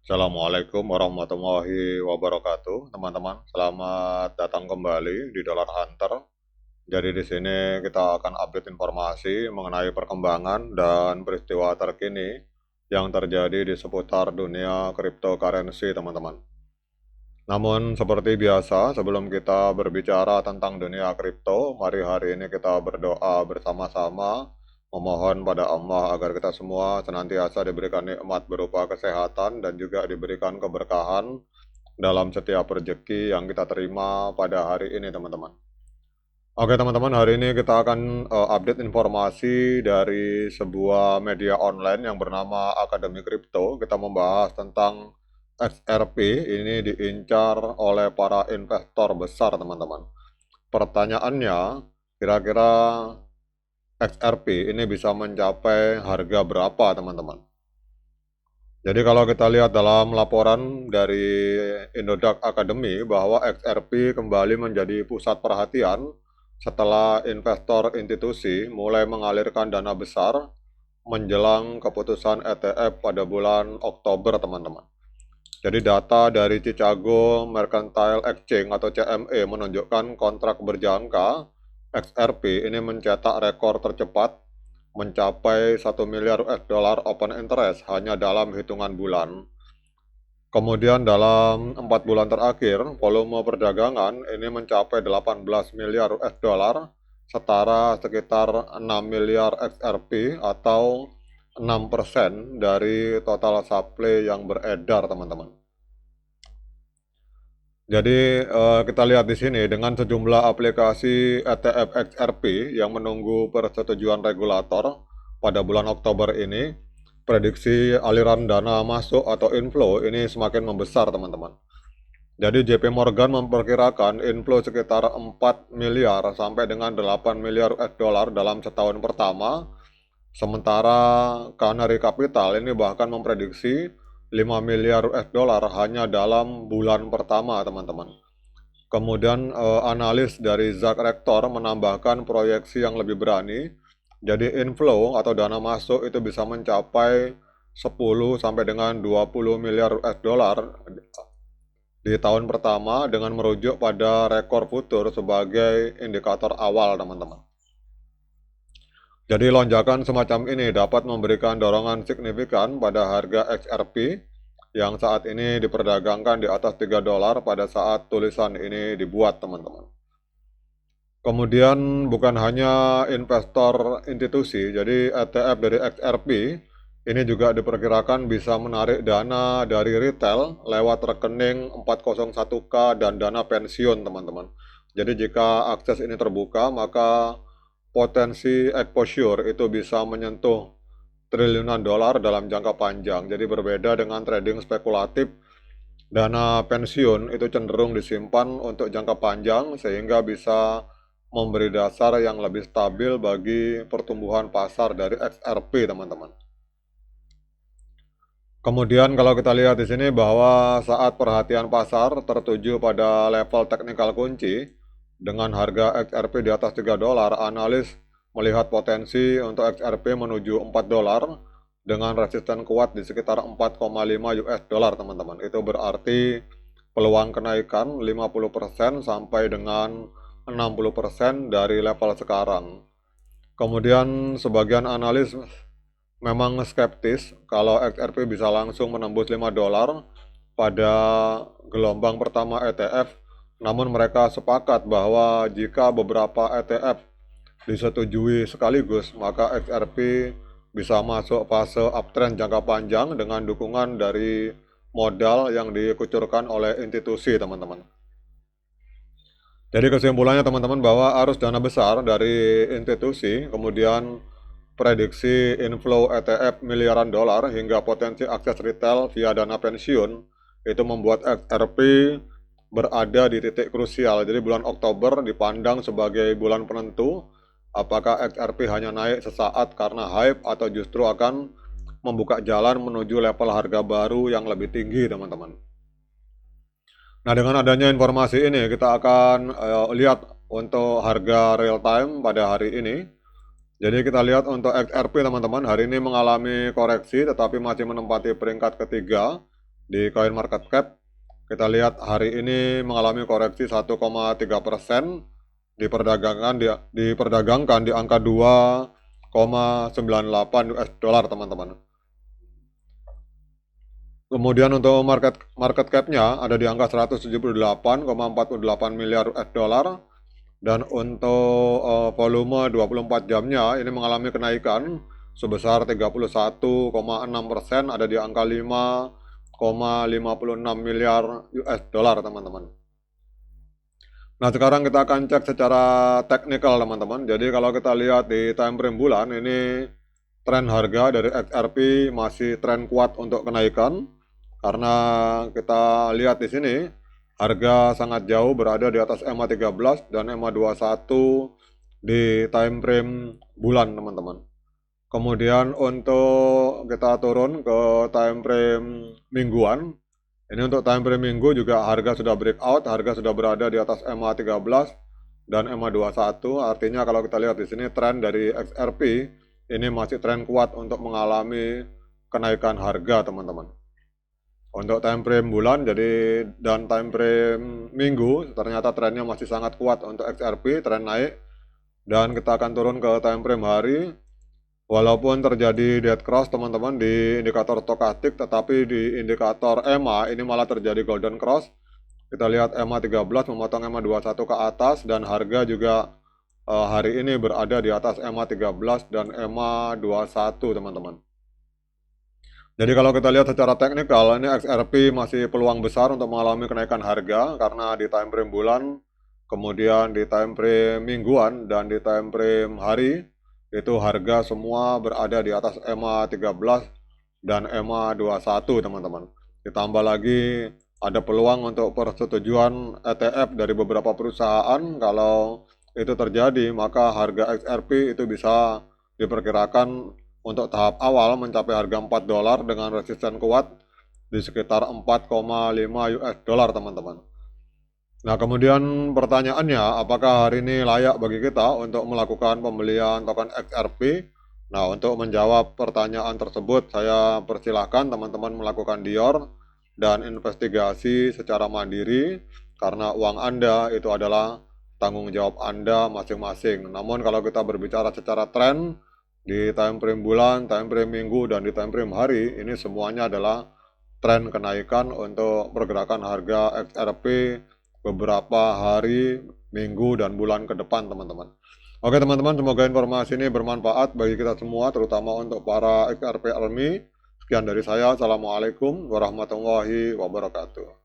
Assalamualaikum warahmatullahi wabarakatuh, teman-teman. Selamat datang kembali di Dollar Hunter. Jadi di sini kita akan update informasi mengenai perkembangan dan peristiwa terkini yang terjadi di seputar dunia cryptocurrency, teman-teman. Namun seperti biasa, sebelum kita berbicara tentang dunia kripto, mari hari ini kita berdoa bersama-sama, memohon pada Allah agar kita semua senantiasa diberikan nikmat berupa kesehatan dan juga diberikan keberkahan dalam setiap rezeki yang kita terima pada hari ini, teman-teman. Oke, teman-teman, hari ini kita akan update informasi dari sebuah media online yang bernama Akademi Kripto. Kita membahas tentang XRP ini diincar oleh para investor besar, teman-teman. Pertanyaannya, kira-kira XRP ini bisa mencapai harga berapa, teman-teman? Jadi kalau kita lihat dalam laporan dari Indodax Academy bahwa XRP kembali menjadi pusat perhatian setelah investor institusi mulai mengalirkan dana besar menjelang keputusan ETF pada bulan Oktober, teman-teman. Jadi data dari Chicago Mercantile Exchange atau CME menunjukkan kontrak berjangka XRP ini mencetak rekor tercepat mencapai 1 miliar US dollar open interest hanya dalam hitungan bulan. Kemudian dalam 4 bulan terakhir, volume perdagangan ini mencapai 18 miliar US dollar, setara sekitar 6 miliar XRP atau 6% dari total supply yang beredar, teman-teman. Jadi kita lihat di sini dengan sejumlah aplikasi ETF XRP yang menunggu persetujuan regulator pada bulan Oktober ini, prediksi aliran dana masuk atau inflow ini semakin membesar, teman-teman. Jadi JP Morgan memperkirakan inflow sekitar 4 miliar sampai dengan 8 miliar US dollar dalam setahun pertama, sementara Canary Capital ini bahkan memprediksi 5 miliar US dollar hanya dalam bulan pertama, teman-teman. Kemudian analis dari Zach Rector menambahkan proyeksi yang lebih berani. Jadi inflow atau dana masuk itu bisa mencapai 10 sampai dengan 20 miliar US dollar di tahun pertama dengan merujuk pada rekor futur sebagai indikator awal, teman-teman. Jadi lonjakan semacam ini dapat memberikan dorongan signifikan pada harga XRP yang saat ini diperdagangkan di atas 3 dolar pada saat tulisan ini dibuat, teman-teman. Kemudian bukan hanya investor institusi, jadi ETF dari XRP ini juga diperkirakan bisa menarik dana dari retail lewat rekening 401k dan dana pensiun, teman-teman. Jadi jika akses ini terbuka, maka potensi exposure itu bisa menyentuh triliunan dolar dalam jangka panjang. Jadi berbeda dengan trading spekulatif, dana pensiun itu cenderung disimpan untuk jangka panjang sehingga bisa memberi dasar yang lebih stabil bagi pertumbuhan pasar dari XRP, teman-teman. Kemudian kalau kita lihat di sini bahwa saat perhatian pasar tertuju pada level teknikal kunci dengan harga XRP di atas 3 dolar, analis melihat potensi untuk XRP menuju 4 dolar dengan resisten kuat di sekitar 4,5 US dollar, teman-teman. Itu berarti peluang kenaikan 50% sampai dengan 60% dari level sekarang. Kemudian sebagian analis memang skeptis kalau XRP bisa langsung menembus 5 dolar pada gelombang pertama ETF, namun mereka sepakat bahwa jika beberapa ETF disetujui sekaligus, maka XRP bisa masuk fase uptrend jangka panjang dengan dukungan dari modal yang dikucurkan oleh institusi, teman-teman. Jadi kesimpulannya, teman-teman, bahwa arus dana besar dari institusi, kemudian prediksi inflow ETF miliaran dolar hingga potensi akses retail via dana pensiun itu membuat XRP berada di titik krusial. Jadi bulan Oktober dipandang sebagai bulan penentu apakah XRP hanya naik sesaat karena hype atau justru akan membuka jalan menuju level harga baru yang lebih tinggi, teman-teman. Nah, dengan adanya informasi ini kita akan lihat untuk harga real time pada hari ini. Jadi kita lihat untuk XRP, teman-teman, hari ini mengalami koreksi tetapi masih menempati peringkat ketiga Di Coin Market Cap kita lihat hari ini mengalami koreksi 1,3%, diperdagangkan di angka 2,98 US dollar teman-teman. Kemudian untuk market cap-nya ada di angka 178,48 miliar US dollar, dan untuk volume 24 jamnya ini mengalami kenaikan sebesar 31,6%, ada di angka 5,56 miliar US dollar teman-teman. Nah, sekarang kita akan cek secara teknikal teman-teman. Jadi kalau kita lihat di time frame bulan, ini tren harga dari XRP masih tren kuat untuk kenaikan. Karena kita lihat di sini, harga sangat jauh berada di atas EMA 13 dan EMA 21 di time frame bulan teman-teman. Kemudian untuk kita turun ke time frame mingguan, ini untuk time frame minggu juga harga sudah breakout, harga sudah berada di atas EMA 13 dan EMA 21. Artinya kalau kita lihat di sini tren dari XRP ini masih tren kuat untuk mengalami kenaikan harga teman-teman. Untuk time frame bulan dan time frame minggu ternyata trennya masih sangat kuat untuk XRP, tren naik. Dan kita akan turun ke time frame hari. Walaupun terjadi dead cross teman-teman di indikator stokastik, tetapi di indikator EMA ini malah terjadi golden cross. Kita lihat EMA 13 memotong EMA 21 ke atas, dan harga juga hari ini berada di atas EMA 13 dan EMA 21 teman-teman. Jadi kalau kita lihat secara teknikal, ini XRP masih peluang besar untuk mengalami kenaikan harga, karena di time frame bulan, kemudian di time frame mingguan, dan di time frame hari, itu harga semua berada di atas EMA 13 dan EMA 21 teman-teman. Ditambah lagi ada peluang untuk persetujuan ETF dari beberapa perusahaan. Kalau itu terjadi, maka harga XRP itu bisa diperkirakan untuk tahap awal mencapai harga 4 dolar dengan resisten kuat di sekitar 4,5 US dollar teman-teman. Nah, kemudian pertanyaannya, apakah hari ini layak bagi kita untuk melakukan pembelian token XRP? Nah, untuk menjawab pertanyaan tersebut, saya persilahkan teman-teman melakukan DIOR dan investigasi secara mandiri, karena uang Anda itu adalah tanggung jawab Anda masing-masing. Namun kalau kita berbicara secara tren, di time frame bulan, time frame minggu, dan di time frame hari, ini semuanya adalah tren kenaikan untuk pergerakan harga XRP beberapa hari, minggu, dan bulan ke depan teman-teman. Oke teman-teman, semoga informasi ini bermanfaat bagi kita semua, terutama untuk para XRP Army. Sekian dari saya, Assalamualaikum warahmatullahi wabarakatuh.